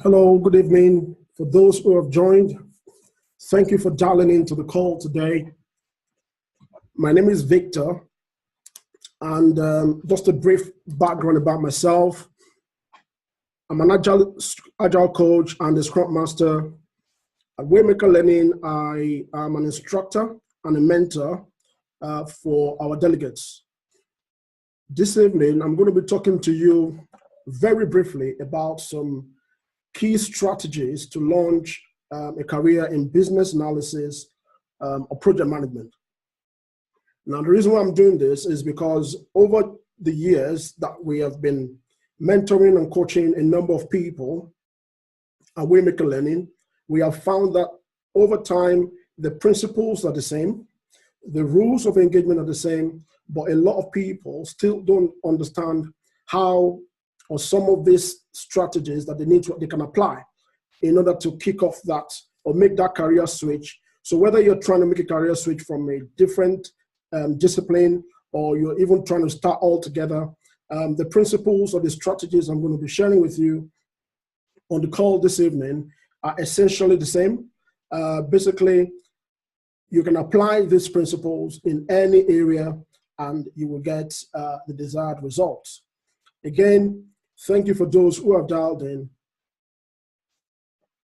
Hello, good evening. For those who have joined, thank you for dialing into the call today. My name is Victor, and just a brief background about myself. I'm an agile coach and a scrum master. At Waymaker Learning, I am an instructor and a mentor for our delegates. This evening, I'm going to be talking to you very briefly about some key strategies to launch a career in business analysis or project management. Now, the reason why I'm doing this is because over the years that we have been mentoring and coaching a number of people at Waymaker Learning, we have found that over time, the principles are the same, the rules of engagement are the same, but a lot of people still don't understand how or some of these strategies that they can apply in order to kick off that or make that career switch. So whether you're trying to make a career switch from a different discipline or you're even trying to start all together, the principles or the strategies I'm going to be sharing with you on the call this evening are essentially the same. Basically, you can apply these principles in any area and you will get the desired results. Again, thank you for those who have dialed in.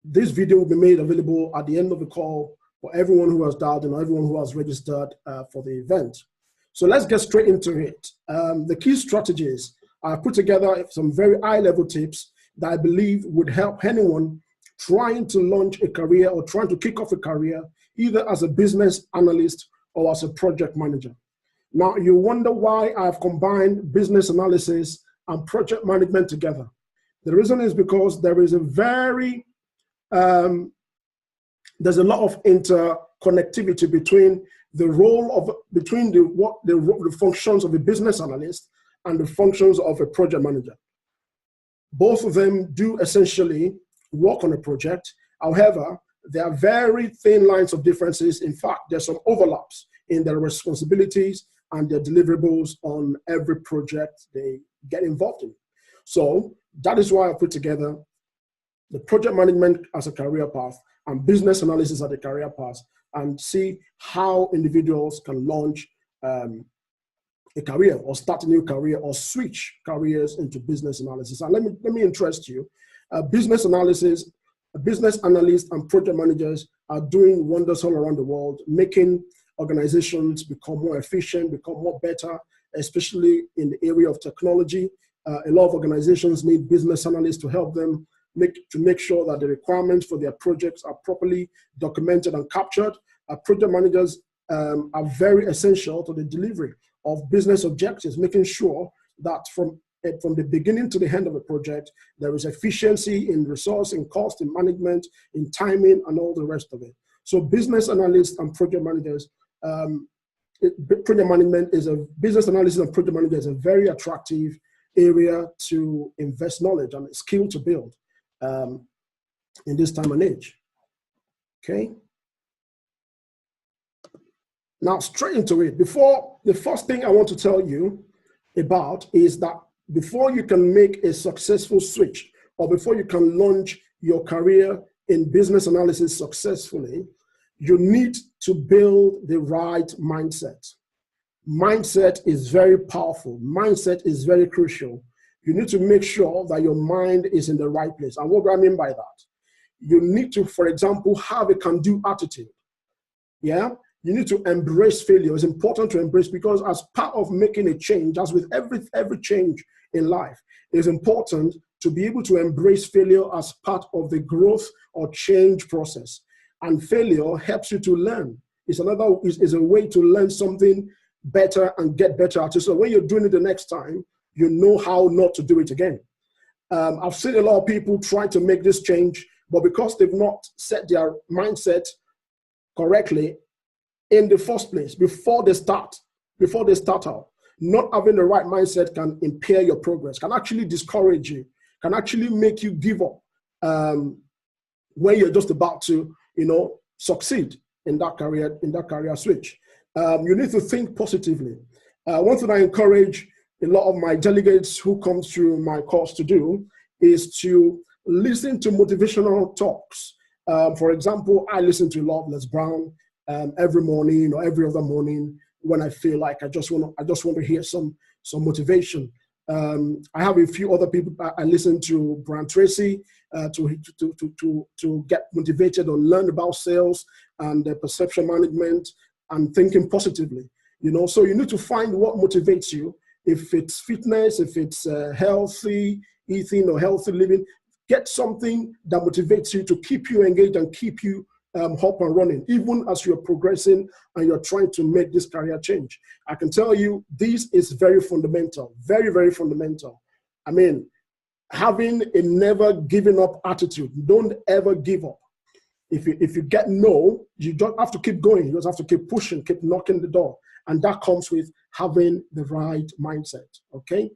This video will be made available at the end of the call for everyone who has dialed in or everyone who has registered for the event. So let's get straight into it. The key strategies, I put together some very high-level tips that I believe would help anyone trying to launch a career or trying to kick off a career, either as a business analyst or as a project manager. Now, you wonder why I've combined business analysis and project management together. The reason is because there is there's a lot of interconnectivity between the role of the functions of a business analyst and the functions of a project manager. Both of them do essentially work on a project. However, there are very thin lines of differences. In fact, there's some overlaps in their responsibilities and their deliverables on every project they get involved in. So that is why I put together the project management as a career path and business analysis as a career path, and see how individuals can launch a career or start a new career or switch careers into business analysis. And let me interest you. Business analysis, business analysts and project managers are doing wonders all around the world, making organizations become more efficient, become more better, especially in the area of technology. A lot of organizations need business analysts to help them make sure that the requirements for their projects are properly documented and captured. Project managers are very essential to the delivery of business objectives, making sure that from the beginning to the end of a project, there is efficiency in resource, in cost, in management, in timing, and all the rest of it. So business analysts and project managers, business analysis and project manager is a very attractive area to invest knowledge and skill to build in this time and age. Okay. Now, straight into it. The first thing I want to tell you about is that before you can make a successful switch or before you can launch your career in business analysis successfully, you need to build the right mindset. Mindset is very powerful. Mindset is very crucial. You need to make sure that your mind is in the right place. And what do I mean by that? You need to, for example, have a can-do attitude. Yeah? You need to embrace failure. It's important to embrace, because as part of making a change, as with every change in life, it's important to be able to embrace failure as part of the growth or change process. And failure helps you to learn. It's a way to learn something better and get better at it. So when you're doing it the next time, you know how not to do it again. I've seen a lot of people try to make this change, but because they've not set their mindset correctly in the first place, before they start out, not having the right mindset can impair your progress, can actually discourage you, can actually make you give up when you're just about to, succeed in that career switch. You need to think positively. One thing I encourage a lot of my delegates who come through my course to do is to listen to motivational talks. For example, I listen to Les Brown every morning or every other morning when I feel like I just want to hear some motivation. I have a few other people. I listen to Brian Tracy to get motivated or learn about sales and perception management and thinking positively. So you need to find what motivates you. If it's fitness, if it's healthy eating or healthy living, get something that motivates you to keep you engaged and keep you up and running, even as you're progressing and you're trying to make this career change. I can tell you this is very fundamental, very, very fundamental. I mean, having a never giving up attitude. Don't ever give up. If you get no, you don't have to keep going. You just have to keep pushing, keep knocking the door. And that comes with having the right mindset, okay?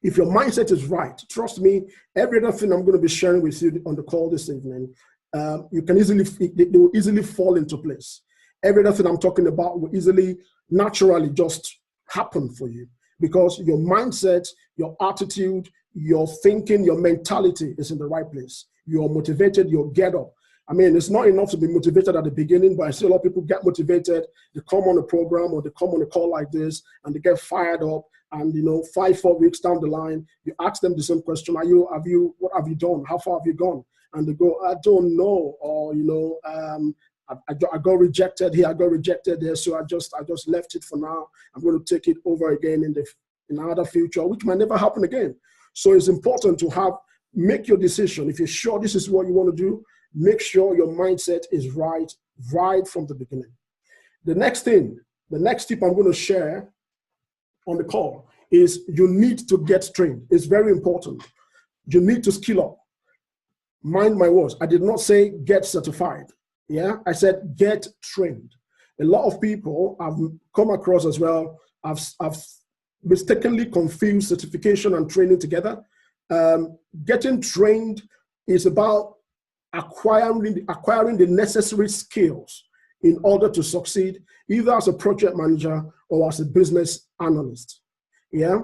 If your mindset is right, trust me, every other thing I'm going to be sharing with you on the call this evening, they will easily fall into place. Every other thing I'm talking about will easily, naturally just happen for you because your mindset, your attitude, your thinking, your mentality is in the right place. You're motivated, you'll get up. I mean, it's not enough to be motivated at the beginning, but I see a lot of people get motivated. They come on a program or they come on a call like this and they get fired up. And 5-4 weeks down the line, you ask them the same question: what have you done? How far have you gone? And they go, I don't know, or I got rejected here, I got rejected there, so I just left it for now. I'm going to take it over again in another future, which might never happen again. So it's important to make your decision. If you're sure this is what you want to do, make sure your mindset is right from the beginning. The next tip I'm going to share on the call is you need to get trained. It's very important. You need to skill up. Mind my words. I did not say get certified. Yeah, I said get trained. A lot of people I've come across as well, I've mistakenly confused certification and training together. Getting trained is about acquiring the necessary skills in order to succeed, either as a project manager or as a business analyst. Yeah,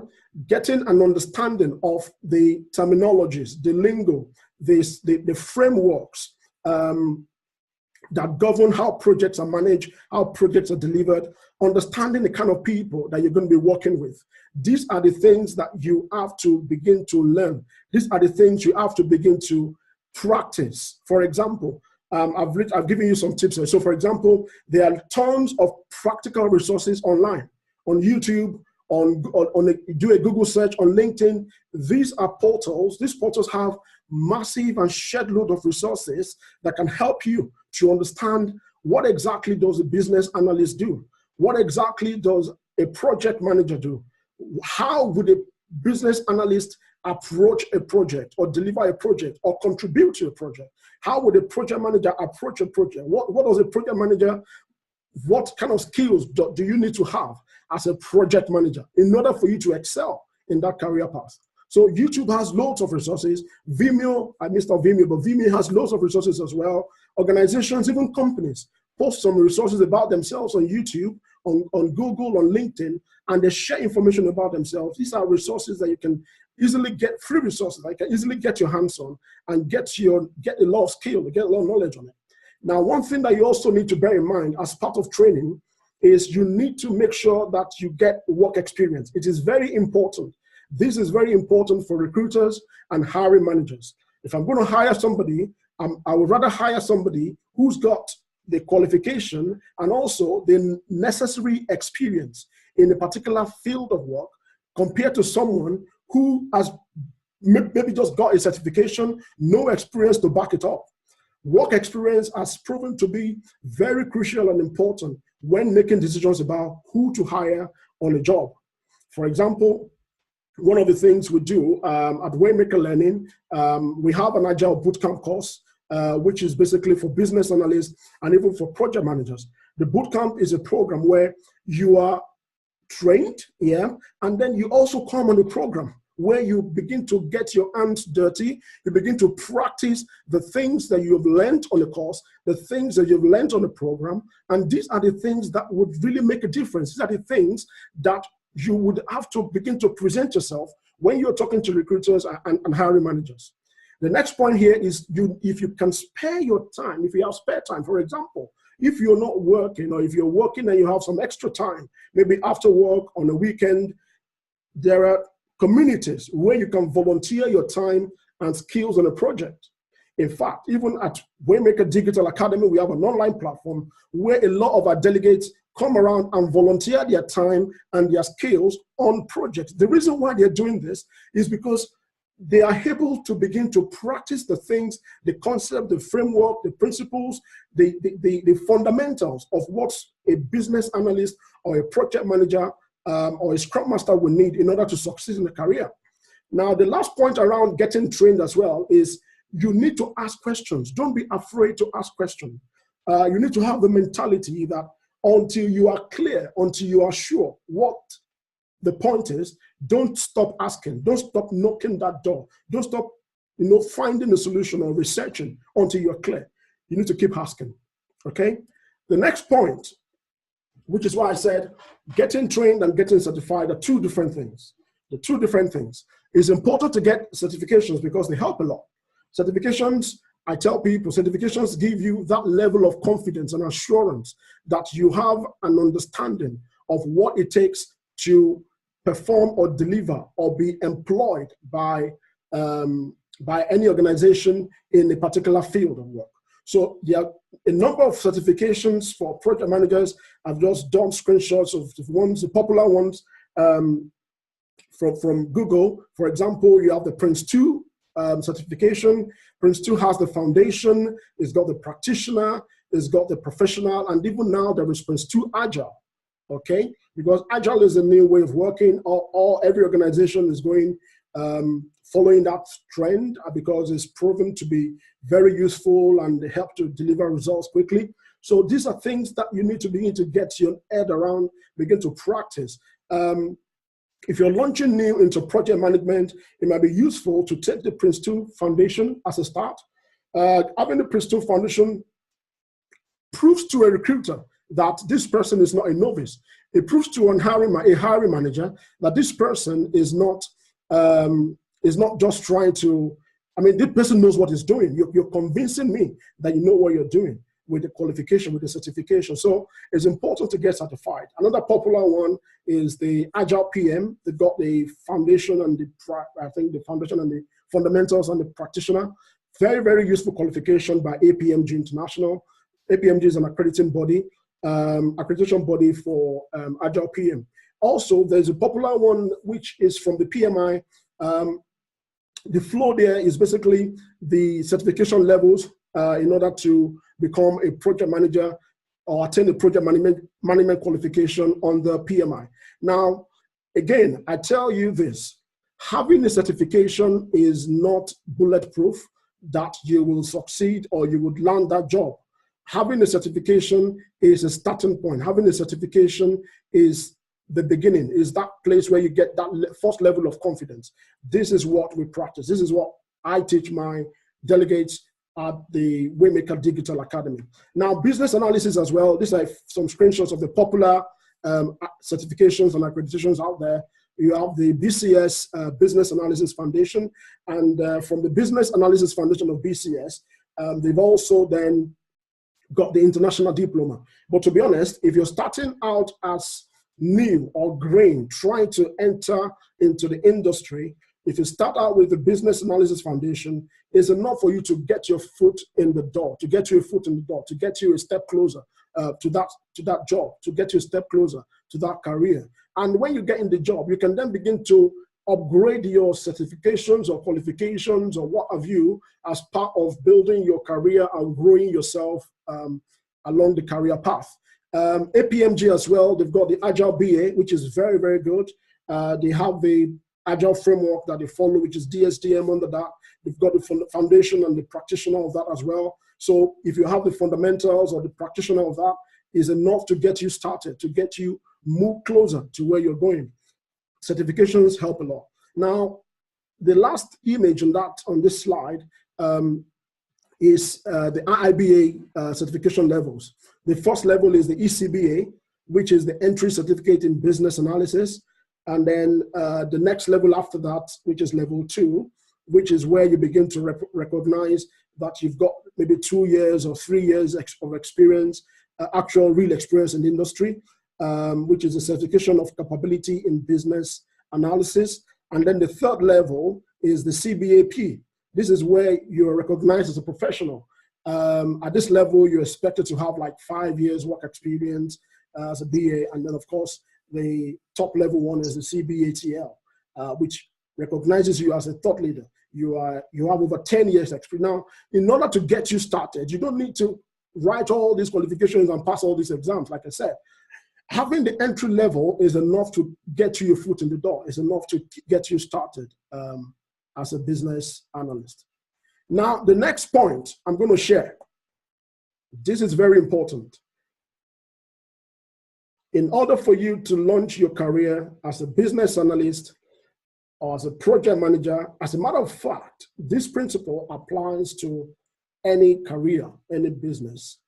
getting an understanding of the terminologies, the lingo, the frameworks that govern how projects are managed, how projects are delivered, understanding the kind of people that you're going to be working with. These are the things that you have to begin to learn. These are the things you have to begin to practice. For example, I've given you some tips here. So for example, there are tons of practical resources online, on YouTube, do a Google search, on LinkedIn. These are portals. These portals have massive and shed load of resources that can help you to understand what exactly does a business analyst do? What exactly does a project manager do? How would a business analyst approach a project or deliver a project or contribute to a project? How would a project manager approach a project? What does a project manager, what kind of skills do you need to have as a project manager in order for you to excel in that career path? So YouTube has loads of resources. Vimeo, I missed out Vimeo, but Vimeo has loads of resources as well. Organizations, even companies, post some resources about themselves on YouTube, on Google, on LinkedIn, and they share information about themselves. These are resources that you can easily get, free resources that you can easily get your hands on and get a lot of skill, get a lot of knowledge on it. Now, one thing that you also need to bear in mind as part of training is you need to make sure that you get work experience. It is very important. This is very important for recruiters and hiring managers. If I'm going to hire somebody, I would rather hire somebody who's got the qualification and also the necessary experience in a particular field of work compared to someone who has maybe just got a certification, no experience to back it up. Work experience has proven to be very crucial and important when making decisions about who to hire on a job. For example, one of the things we do at Waymaker Learning, we have an Agile Bootcamp course, which is basically for business analysts and even for project managers. The bootcamp is a program where you are trained, yeah, and then you also come on a program where you begin to get your hands dirty, you begin to practice the things that you've learned on the course, the things that you've learned on the program, and these are the things that would really make a difference. These are the things that you would have to begin to present yourself when you're talking to recruiters and hiring managers. The next point here is if you can spare your time, if you have spare time, for example, if you're not working or if you're working and you have some extra time, maybe after work on a weekend, there are communities where you can volunteer your time and skills on a project. In fact, even at Waymaker Digital Academy, we have an online platform where a lot of our delegates come around and volunteer their time and their skills on projects. The reason why they're doing this is because they are able to begin to practice the things, the concept, the framework, the principles, the fundamentals of what a business analyst or a project manager or a scrum master will need in order to succeed in a career. Now, the last point around getting trained as well is you need to ask questions. Don't be afraid to ask questions. You need to have the mentality that until you are clear, until you are sure what the point is, don't stop asking. Don't stop knocking that door. Don't stop, finding a solution or researching until you're clear. You need to keep asking, okay? The next point, which is why I said getting trained and getting certified are two different things. The two different things. It's important to get certifications because they help a lot. Certifications, I tell people, certifications give you that level of confidence and assurance that you have an understanding of what it takes to perform or deliver or be employed by any organization in a particular field of work. So there are a number of certifications for project managers. I've just done screenshots of the popular ones from Google. For example, you have the Prince 2 certification. Prince 2 has the foundation, it's got the practitioner, it's got the professional, and even now there is Prince 2 Agile, okay? Because Agile is a new way of working. Every organization is going, following that trend because it's proven to be very useful and help to deliver results quickly. So these are things that you need to begin to get your head around, begin to practice. If you're launching new into project management, it might be useful to take the Prince 2 Foundation as a start. Having the Prince 2 Foundation proves to a recruiter that this person is not a novice. It proves to a hiring manager that this person is not just trying to, this person knows what he's doing. You're convincing me that you know what you're doing with the qualification, with the certification. So it's important to get certified. Another popular one is the Agile PM. They've got the foundation and the foundation and the fundamentals and the practitioner. Very, very useful qualification by APMG International. APMG is an accrediting body, accreditation body for Agile PM. Also, there's a popular one which is from the PMI. The flow there is basically the certification levels in order to become a project manager or attain a project management qualification on the PMI. Now, again, I tell you this, having a certification is not bulletproof that you will succeed or you would land that job. Having a certification is a starting point. Having a certification is the beginning, is that place where you get that first level of confidence. This is what we practice. This is what I teach my delegates at the Waymaker Digital Academy. Now, business analysis as well. These are some screenshots of the popular certifications and accreditations out there. You have the BCS Business Analysis Foundation, and from the Business Analysis Foundation of BCS, they've also then got the International Diploma. But to be honest, if you're starting out as new or green, trying to enter into the industry, if you start out with the Business Analysis Foundation, it's enough for you to get your foot in the door, to get you a foot in the door, to get you a step closer to that job, to get you a step closer to that career. And when you get in the job, you can then begin to upgrade your certifications or qualifications or what have you as part of building your career and growing yourself along the career path. APMG as well, they've got the Agile BA, which is very, very good. They have the Agile framework that they follow, which is DSDM under that. They've got the foundation and the practitioner of that as well. So if you have the fundamentals or the practitioner of that, is enough to get you started, to get you move closer to where you're going. Certifications help a lot. Now, the last image on this slide is the IIBA certification levels. The first level is the ECBA, which is the entry certificate in business analysis. And then the next level after that, which is level 2, which is where you begin to recognize that you've got maybe 2 years or 3 years of experience, actual real experience in the industry, which is a certification of capability in business analysis. And then the third level is the CBAP. This is where you're recognized as a professional. At this level, you're expected to have like 5 years work experience as a BA. And then of course, the top level one is the CBATL, which recognizes you as a thought leader. You have over 10 years experience. Now, in order to get you started, you don't need to write all these qualifications and pass all these exams. Like I said, having the entry level is enough to get you your foot in the door. It's enough to get you started as a business analyst. Now, the next point I'm going to share, this is very important. In order for you to launch your career as a business analyst or as a project manager, as a matter of fact, this principle applies to any career, any business.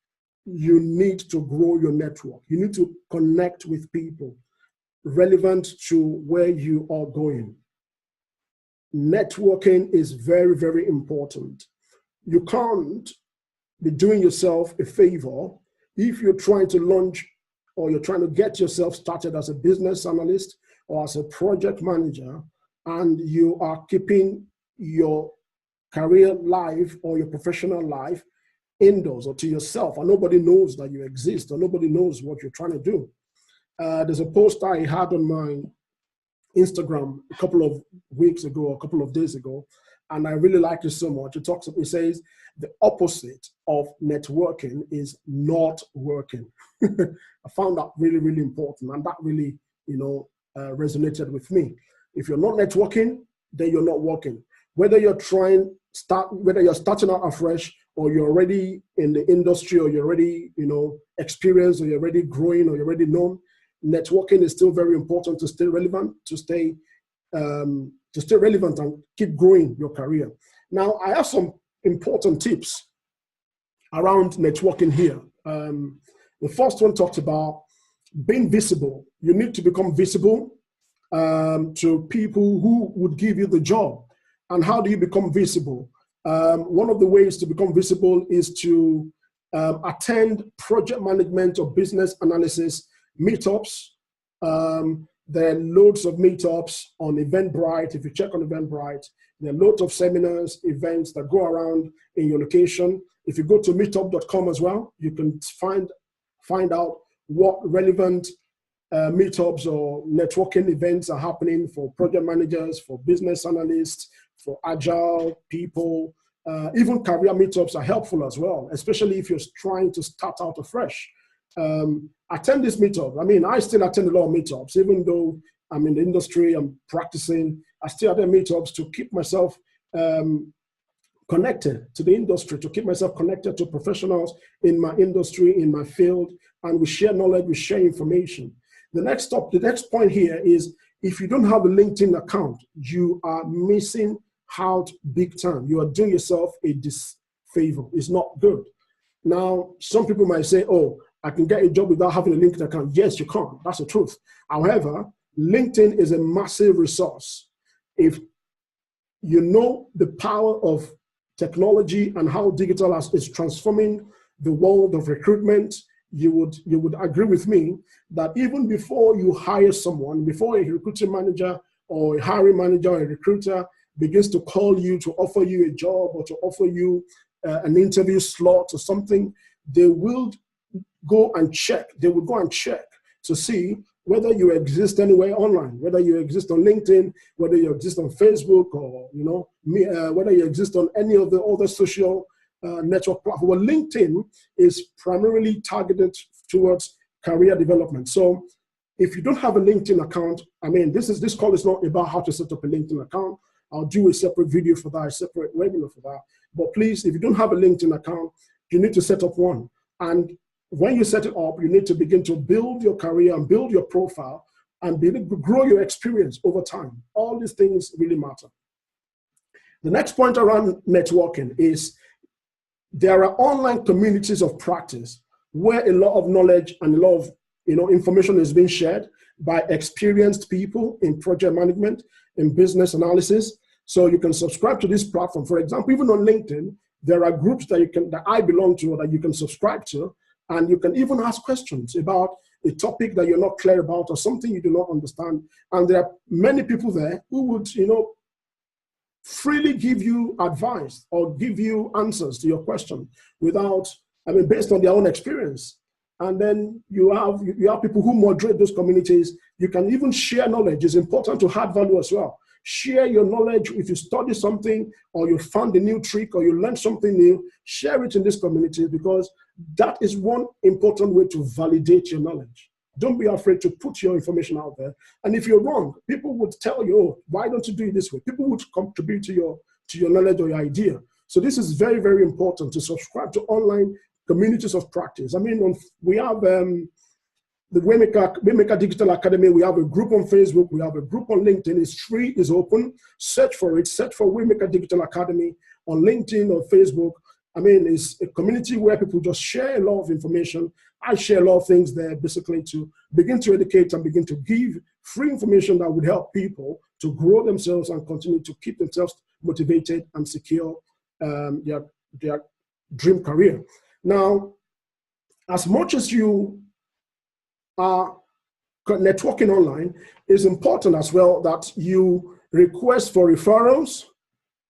You need to grow your network. You need to connect with people relevant to where you are going. Networking is very, very important. You can't be doing yourself a favor if you're trying to launch or you're trying to get yourself started as a business analyst or as a project manager, and you are keeping your career life or your professional life indoors or to yourself, and nobody knows that you exist or nobody knows what you're trying to do. There's a post I had on my Instagram a couple of weeks ago, or a couple of days ago, and I really like it so much. It says the opposite of networking is not working. I found that really, really important, and that really, resonated with me. If you're not networking, then you're not working. Whether you're starting out afresh, or you're already in the industry, or you're already, experienced, or you're already growing, or you're already known, networking is still very important to stay relevant, to stay relevant and keep growing your career. Now, I have some important tips around networking here. The first one talks about being visible. You need to become visible to people who would give you the job. And how do you become visible? One of the ways to become visible is to attend project management or business analysis meetups. There are loads of meetups on Eventbrite. If you check on Eventbrite, there are loads of seminars, events that go around in your location. If you go to meetup.com as well, you can find out what relevant meetups or networking events are happening for project managers, for business analysts, for agile people. Even career meetups are helpful as well, especially if you're trying to start out afresh. Attend this meetup. I mean, I still attend a lot of meetups, even though I'm in the industry, I'm practicing, I still attend meetups to keep myself connected to the industry, to keep myself connected to professionals in my industry, in my field, and we share knowledge, we share information. The next point here is, if you don't have a LinkedIn account, you are missing out big time. You are doing yourself a disfavor. It's not good. Now, some people might say, oh, I can get a job without having a LinkedIn account. Yes, you can. That's the truth. However, LinkedIn is a massive resource. If you know the power of technology and how digital is transforming the world of recruitment, you would agree with me that even before you hire someone, before a recruiting manager or a hiring manager or a recruiter begins to call you to offer you a job or to offer you an interview slot or something, they will go and check. They will go and check to see whether you exist anywhere online, whether you exist on LinkedIn, whether you exist on Facebook, or whether you exist on any of the other social network platform. Well, LinkedIn is primarily targeted towards career development. So if you don't have a LinkedIn account, I mean, this call is not about how to set up a LinkedIn account. I'll do a separate video for that, a separate webinar for that. But please, if you don't have a LinkedIn account, you need to set up one. And when you set it up, you need to begin to build your career and build your profile and be able to grow your experience over time. All these things really matter. The next point around networking is there are online communities of practice where a lot of knowledge and a lot of information is being shared by experienced people in project management, in business analysis. So you can subscribe to this platform. For example, even on LinkedIn, there are groups that I belong to or that you can subscribe to, and you can even ask questions about a topic that you're not clear about or something you do not understand. And there are many people there who would, freely give you advice or give you answers to your question without, based on their own experience. And then you have people who moderate those communities. You can even share knowledge. It's important to add value as well. Share your knowledge. If you study something or you found a new trick or you learned something new, share it in this community, because that is one important way to validate your knowledge. Don't be afraid to put your information out there. And if you're wrong, people would tell you, oh, why don't you do it this way? People would contribute to your knowledge or your idea. So this is very, very important to subscribe to online communities of practice. We have the Waymaker Digital Academy. We have a group on Facebook. We have a group on LinkedIn. It's free, it's open. Search for it. Search for Waymaker Digital Academy on LinkedIn or Facebook. It's a community where people just share a lot of information. I share a lot of things there, basically to begin to educate and begin to give free information that would help people to grow themselves and continue to keep themselves motivated and secure their dream career. Now, as much as you are networking online, it's important as well that you request for referrals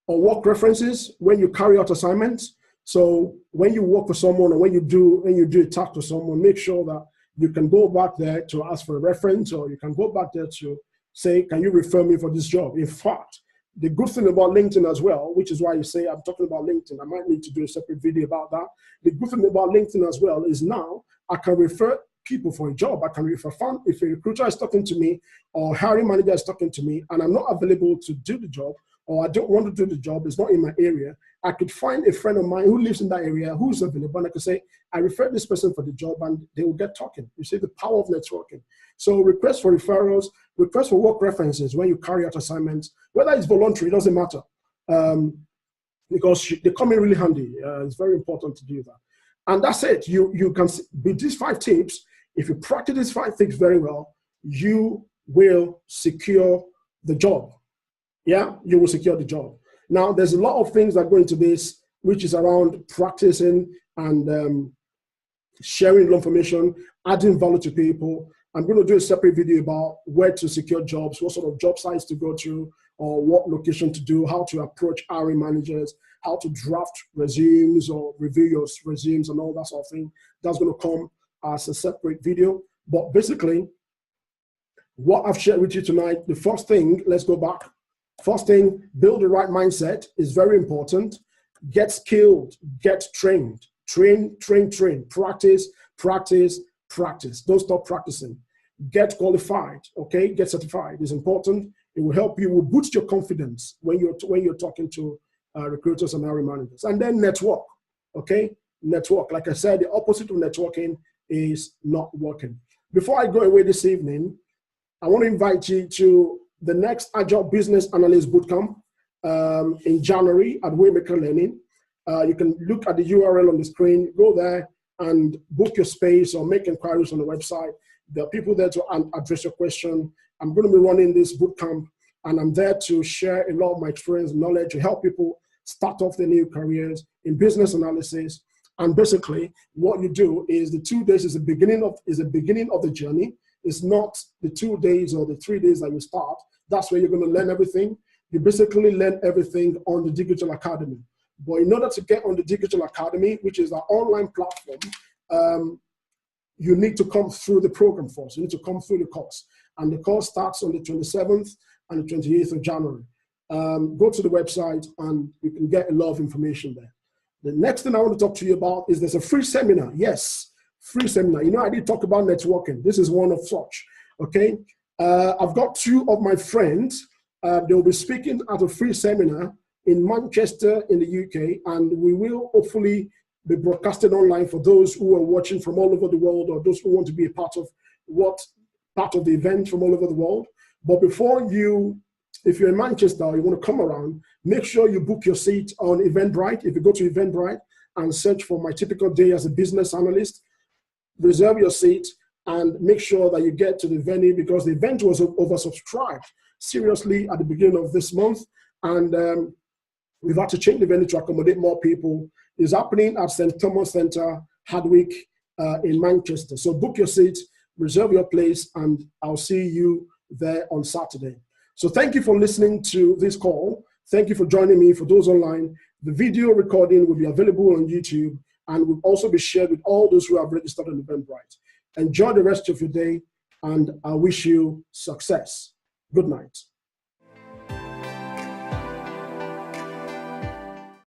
or work references when you carry out assignments. So when you work for someone or when you do a task to someone, make sure that you can go back there to ask for a reference, or you can go back there to say, can you refer me for this job? In fact, the good thing about LinkedIn as well, which is why you say I'm talking about LinkedIn, I might need to do a separate video about that. The good thing about LinkedIn as well is now I can refer people for a job. I can refer if a recruiter is talking to me or hiring manager is talking to me and I'm not available to do the job, or I don't want to do the job, it's not in my area, I could find a friend of mine who lives in that area who's available, and I could say, I refer this person for the job, and they will get talking. You see the power of networking. So request for referrals, request for work references when you carry out assignments, whether it's voluntary, it doesn't matter, because they come in really handy. It's very important to do that. And that's it. You can, with these 5 tips, if you practice these 5 tips very well, you will secure the job. Yeah, you will secure the job. Now, there's a lot of things that go into this, which is around practicing and sharing information, adding value to people. I'm going to do a separate video about where to secure jobs, what sort of job sites to go to, or what location to do, how to approach hiring managers, how to draft resumes or review your resumes and all that sort of thing. That's going to come as a separate video. But basically, what I've shared with you tonight, the first thing, let's go back. First thing, build the right mindset is very important. Get skilled, get trained. Train. Practice. Don't stop practicing. Get qualified, okay? Get certified is important. It will help you, will boost your confidence when you're talking to recruiters and hiring managers. And then network, okay? Network. Like I said, the opposite of networking is not working. Before I go away this evening, I want to invite you to the next Agile Business Analyst Bootcamp in January at Waymaker Learning. You can look at the URL on the screen, go there and book your space or make inquiries on the website. There are people there to address your question. I'm going to be running this bootcamp, and I'm there to share a lot of my experience and knowledge to help people start off their new careers in business analysis. And basically, what you do is the 2 days is the beginning of the journey. It's not the 2 days or the 3 days that you start. That's where you're going to learn everything. You basically learn everything on the Digital Academy. But in order to get on the Digital Academy, which is our online platform, you need to come through the program first. You need to come through the course. And the course starts on the 27th and the 28th of January. Go to the website and you can get a lot of information there. The next thing I want to talk to you about is there's a free seminar. Yes, free seminar. You know, I did talk about networking. This is one of such, okay? I've got 2 of my friends. They will be speaking at a free seminar in Manchester in the UK, and we will hopefully be broadcasted online for those who are watching from all over the world, or those who want to be a part of the event from all over the world. But before you, if you're in Manchester or you want to come around, make sure you book your seat on Eventbrite. If you go to Eventbrite and search for My Typical Day as a Business Analyst, reserve your seat and make sure that you get to the venue, because the event was oversubscribed seriously at the beginning of this month. and we've had to change the venue to accommodate more people. It's happening at St. Thomas Centre, Hardwick, in Manchester. So book your seat, reserve your place, and I'll see you there on Saturday. So thank you for listening to this call. Thank you for joining me. For those online, the video recording will be available on YouTube and will also be shared with all those who have registered on Eventbrite. Enjoy the rest of your day, and I wish you success. Good night.